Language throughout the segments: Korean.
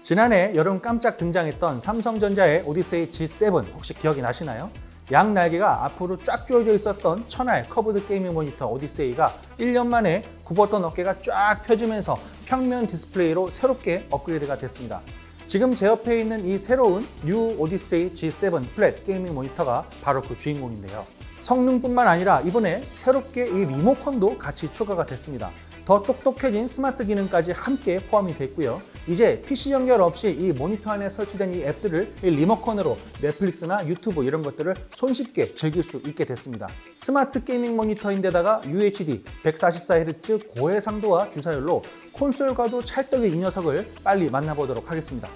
지난해 여름 깜짝 등장했던 삼성전자의 오디세이 G7 혹시 기억이 나시나요? 양 날개가 앞으로 쫙 조여져 있었던 천알 커브드 게이밍 모니터 오디세이가 1년 만에 굽었던 어깨가 쫙 펴지면서 평면 디스플레이로 새롭게 업그레이드가 됐습니다. 지금 제 옆에 있는 이 새로운 뉴 오디세이 G7 플랫 게이밍 모니터가 바로 그 주인공인데요. 성능뿐만 아니라 이번에 새롭게 이 리모컨도 같이 추가가 됐습니다. 더 똑똑해진 스마트 기능까지 함께 포함이 됐고요. 이제 PC 연결 없이 이 모니터 안에 설치된 이 앱들을 이 리모컨으로 넷플릭스나 유튜브 이런 것들을 손쉽게 즐길 수 있게 됐습니다. 스마트 게이밍 모니터인데다가 UHD 144Hz 고해상도와 주사율로 콘솔과도 찰떡의 이 녀석을 빨리 만나보도록 하겠습니다.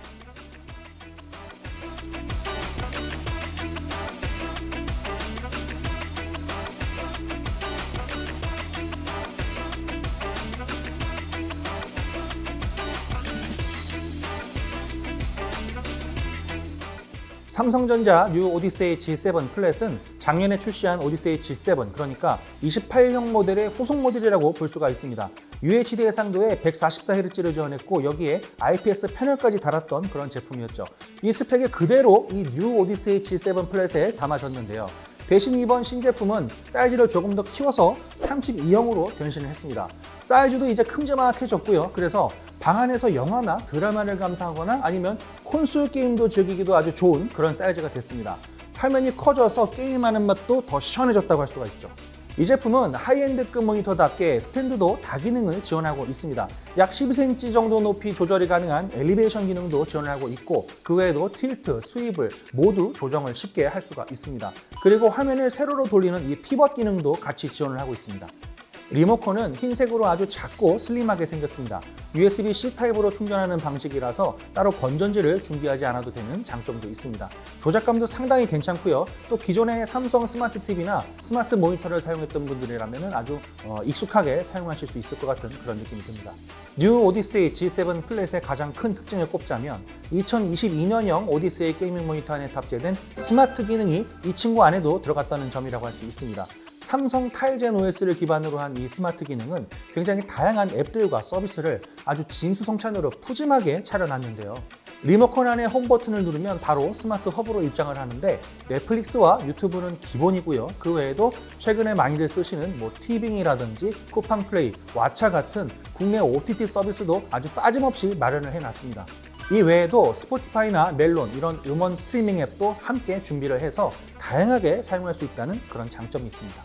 삼성전자 뉴 오디세이 G7 플랫은 작년에 출시한 오디세이 G7, 그러니까 28형 모델의 후속 모델이라고 볼 수가 있습니다. UHD 해상도에 144Hz를 지원했고 여기에 IPS 패널까지 달았던 그런 제품이었죠. 이 스펙이 그대로 이 뉴 오디세이 G7 플랫에 담아졌는데요. 대신 이번 신제품은 사이즈를 조금 더 키워서 32형으로 변신을 했습니다. 사이즈도 이제 큼지막해졌고요. 그래서 방 안에서 영화나 드라마를 감상하거나 아니면 콘솔 게임도 즐기기도 아주 좋은 그런 사이즈가 됐습니다. 화면이 커져서 게임하는 맛도 더 시원해졌다고 할 수가 있죠. 이 제품은 하이엔드급 모니터답게 스탠드도 다기능을 지원하고 있습니다. 약 12cm 정도 높이 조절이 가능한 엘리베이션 기능도 지원하고 있고 그 외에도 틸트, 스위블 모두 조정을 쉽게 할 수가 있습니다. 그리고 화면을 세로로 돌리는 이 피벗 기능도 같이 지원을 하고 있습니다. 리모컨은 흰색으로 아주 작고 슬림하게 생겼습니다. USB-C 타입으로 충전하는 방식이라서 따로 건전지를 준비하지 않아도 되는 장점도 있습니다. 조작감도 상당히 괜찮고요. 또 기존의 삼성 스마트 TV나 스마트 모니터를 사용했던 분들이라면 아주 익숙하게 사용하실 수 있을 것 같은 그런 느낌이 듭니다. 뉴 오디세이 G7 플랫의 가장 큰 특징을 꼽자면 2022년형 오디세이 게이밍 모니터 안에 탑재된 스마트 기능이 이 친구 안에도 들어갔다는 점이라고 할 수 있습니다. 삼성 타이젠 OS를 기반으로 한 이 스마트 기능은 굉장히 다양한 앱들과 서비스를 아주 진수성찬으로 푸짐하게 차려놨는데요. 리모컨 안에 홈 버튼을 누르면 바로 스마트 허브로 입장을 하는데 넷플릭스와 유튜브는 기본이고요. 그 외에도 최근에 많이들 쓰시는 티빙이라든지 쿠팡 플레이, 왓챠 같은 국내 OTT 서비스도 아주 빠짐없이 마련을 해놨습니다. 이 외에도 스포티파이나 멜론 이런 음원 스트리밍 앱도 함께 준비를 해서 다양하게 사용할 수 있다는 그런 장점이 있습니다.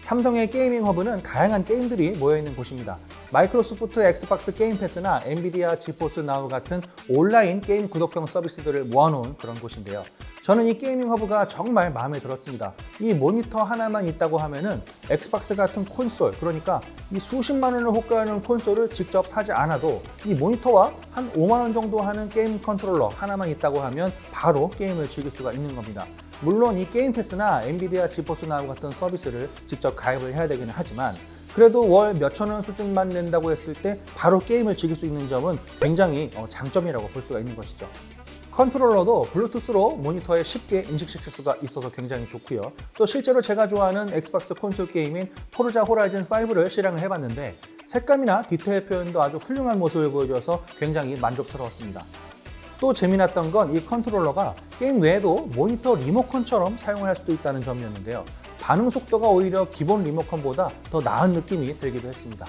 삼성의 게이밍 허브는 다양한 게임들이 모여있는 곳입니다. 마이크로소프트 엑스박스 게임 패스나 엔비디아 지포스 나우 같은 온라인 게임 구독형 서비스들을 모아놓은 그런 곳인데요. 저는 이 게이밍 허브가 정말 마음에 들었습니다. 이 모니터 하나만 있다고 하면은 엑스박스 같은 콘솔, 그러니까 이 수십만 원을 호가하는 콘솔을 직접 사지 않아도 이 모니터와 한 5만 원 정도 하는 게임 컨트롤러 하나만 있다고 하면 바로 게임을 즐길 수가 있는 겁니다. 물론 이 게임 패스나 엔비디아 지포스 나우 같은 서비스를 직접 가입을 해야 되기는 하지만 그래도 월 몇천 원 수준만 낸다고 했을 때 바로 게임을 즐길 수 있는 점은 굉장히 장점이라고 볼 수가 있는 것이죠. 컨트롤러도 블루투스로 모니터에 쉽게 인식시킬 수가 있어서 굉장히 좋고요. 또 실제로 제가 좋아하는 엑스박스 콘솔 게임인 포르자 호라이즌 5를 실행을 해봤는데 색감이나 디테일 표현도 아주 훌륭한 모습을 보여줘서 굉장히 만족스러웠습니다. 또 재미났던 건 이 컨트롤러가 게임 외에도 모니터 리모컨처럼 사용을 할 수도 있다는 점이었는데요. 반응 속도가 오히려 기본 리모컨보다 더 나은 느낌이 들기도 했습니다.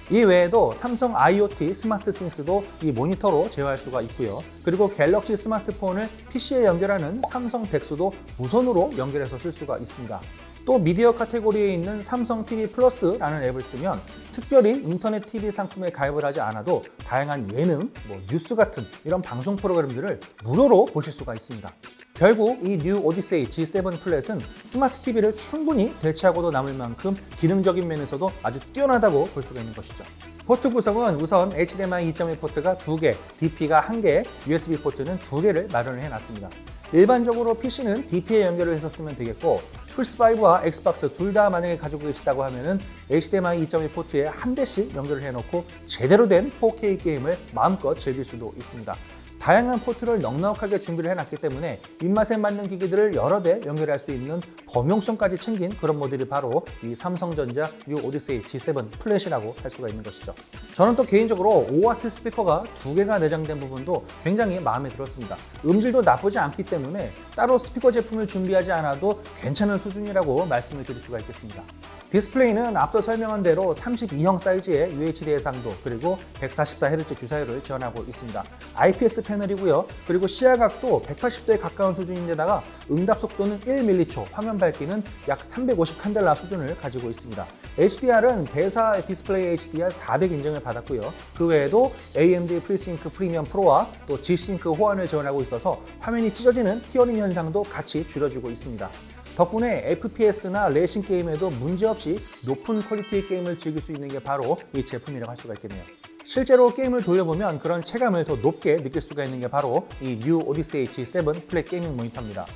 이 외에도 삼성 IoT 스마트 싱스도 이 모니터로 제어할 수가 있고요. 그리고 갤럭시 스마트폰을 PC에 연결하는 삼성 덱스도 무선으로 연결해서 쓸 수가 있습니다. 또 미디어 카테고리에 있는 삼성 TV 플러스라는 앱을 쓰면 특별히 인터넷 TV 상품에 가입을 하지 않아도 다양한 예능, 뉴스 같은 이런 방송 프로그램들을 무료로 보실 수가 있습니다. 결국 이 뉴 오디세이 G7 플랫은 스마트 TV를 충분히 대체하고도 남을 만큼 기능적인 면에서도 아주 뛰어나다고 볼 수가 있는 것이죠. 포트 구성은 우선 HDMI 2.1 포트가 2개, DP가 1개, USB 포트는 2개를 마련을 해놨습니다. 일반적으로 PC는 DP에 연결을 해서 쓰면 되겠고 플스5와 엑스박스 둘 다 만약에 가지고 계시다고 하면은 HDMI 2.1 포트에 한 대씩 연결을 해놓고 제대로 된 4K 게임을 마음껏 즐길 수도 있습니다. 다양한 포트를 넉넉하게 준비를 해놨기 때문에 입맛에 맞는 기기들을 여러 대 연결할 수 있는 범용성까지 챙긴 그런 모델이 바로 이 삼성전자 뉴 오디세이 G7 플랫이라고 할 수가 있는 것이죠. 저는 또 개인적으로 5W 스피커가 2개가 내장된 부분도 굉장히 마음에 들었습니다. 음질도 나쁘지 않기 때문에 따로 스피커 제품을 준비하지 않아도 괜찮은 수준이라고 말씀을 드릴 수가 있겠습니다. 디스플레이는 앞서 설명한 대로 32형 사이즈의 UHD 해상도 그리고 144Hz 주사율을 지원하고 있습니다. IPS 패널이고요. 그리고 시야각도 180도에 가까운 수준인데다가 응답 속도는 1ms, 화면 밝기는 약 350 칸델라 수준을 가지고 있습니다. HDR은 배사 디스플레이 HDR 400 인증을 받았고요. 그 외에도 AMD FreeSync 프리미엄 프로와 또 G-Sync 호환을 지원하고 있어서 화면이 찢어지는 티어링 현상도 같이 줄여주고 있습니다. 덕분에 FPS나 레이싱 게임에도 문제없이 높은 퀄리티의 게임을 즐길 수 있는 게 바로 이 제품이라고 할 수가 있겠네요. 실제로 게임을 돌려보면 그런 체감을 더 높게 느낄 수가 있는 게 바로 이 뉴 오디세이 G7 플랫 게이밍 모니터입니다.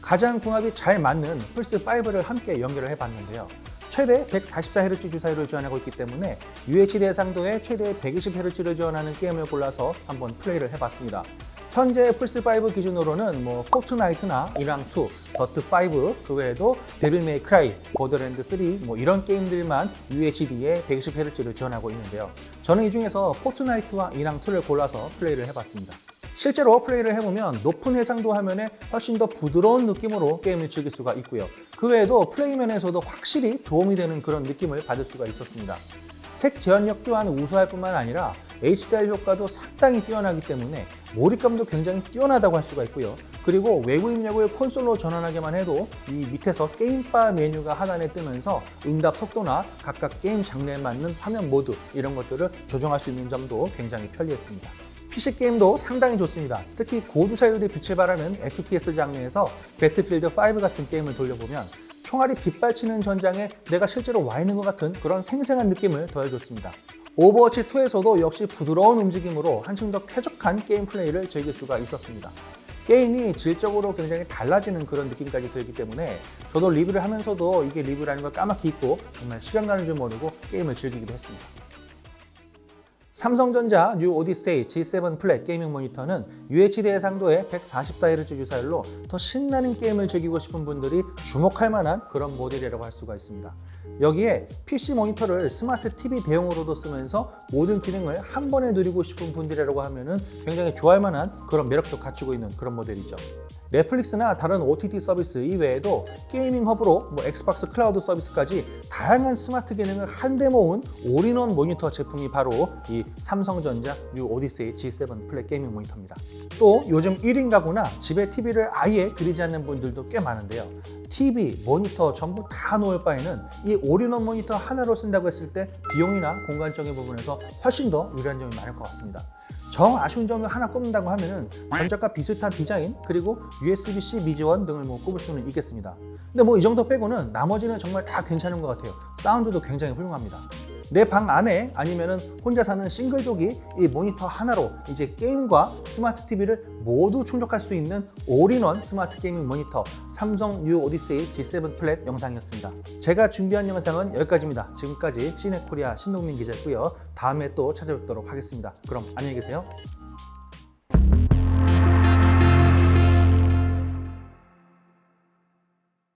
가장 궁합이 잘 맞는 플스5를 함께 연결을 해봤는데요. 최대 144Hz 주사율을 지원하고 있기 때문에 UHD 해상도에 최대 120Hz를 지원하는 게임을 골라서 한번 플레이를 해봤습니다. 현재 플스5 기준으로는 포트나이트나 이랑2, 더트5, 그 외에도 데빌 메이 크라이, 보더랜드 3 이런 게임들만 UHD에 120Hz를 지원하고 있는데요. 저는 이 중에서 포트나이트와 이랑2를 골라서 플레이를 해봤습니다. 실제로 플레이를 해보면 높은 해상도 화면에 훨씬 더 부드러운 느낌으로 게임을 즐길 수가 있고요. 그 외에도 플레이면에서도 확실히 도움이 되는 그런 느낌을 받을 수가 있었습니다. 색 재현력 또한 우수할 뿐만 아니라 HDR 효과도 상당히 뛰어나기 때문에 몰입감도 굉장히 뛰어나다고 할 수가 있고요. 그리고 외부 입력을 콘솔로 전환하기만 해도 이 밑에서 게임바 메뉴가 하단에 뜨면서 응답 속도나 각각 게임 장르에 맞는 화면 모드 이런 것들을 조정할 수 있는 점도 굉장히 편리했습니다. PC 게임도 상당히 좋습니다. 특히 고주사율의 빛을 발하는 FPS 장르에서 배틀필드 5 같은 게임을 돌려보면 총알이 빗발치는 전장에 내가 실제로 와 있는 것 같은 그런 생생한 느낌을 더해줬습니다. 오버워치 2에서도 역시 부드러운 움직임으로 한층 더 쾌적한 게임 플레이를 즐길 수가 있었습니다. 게임이 질적으로 굉장히 달라지는 그런 느낌까지 들기 때문에 저도 리뷰를 하면서도 이게 리뷰라는 걸 까맣게 잊고 정말 시간 가는 줄 모르고 게임을 즐기기도 했습니다. 삼성전자 뉴 오디세이 G7 플랫 게이밍 모니터는 UHD 해상도의 144Hz 주사율로 더 신나는 게임을 즐기고 싶은 분들이 주목할 만한 그런 모델이라고 할 수가 있습니다. 여기에 PC 모니터를 스마트 TV 대용으로도 쓰면서 모든 기능을 한 번에 누리고 싶은 분들이라고 하면은 굉장히 좋아할 만한 그런 매력도 갖추고 있는 그런 모델이죠. 넷플릭스나 다른 OTT 서비스 이외에도 게이밍 허브로 엑스박스 클라우드 서비스까지 다양한 스마트 기능을 한데 모은 올인원 모니터 제품이 바로 이 삼성전자 뉴 오디세이 G7 플랫 게이밍 모니터입니다. 또 요즘 1인 가구나 집에 TV를 아예 들이지 않는 분들도 꽤 많은데요. TV, 모니터 전부 다 놓을 바에는 이 올인원 모니터 하나로 쓴다고 했을 때 비용이나 공간적인 부분에서 훨씬 더 유리한 점이 많을 것 같습니다. 정 아쉬운 점을 하나 꼽는다고 하면은 전작과 비슷한 디자인 그리고 USB-C 미지원 등을 꼽을 수는 있겠습니다. 근데 이 정도 빼고는 나머지는 정말 다 괜찮은 것 같아요. 사운드도 굉장히 훌륭합니다. 내 방 안에 아니면은 혼자 사는 싱글족이 이 모니터 하나로 이제 게임과 스마트 TV를 모두 충족할 수 있는 올인원 스마트 게이밍 모니터 삼성 뉴 오디세이 G7 플랫 영상이었습니다. 제가 준비한 영상은 여기까지입니다. 지금까지 시네코리아 신동민 기자였고요. 다음에 또 찾아뵙도록 하겠습니다. 그럼 안녕히 계세요.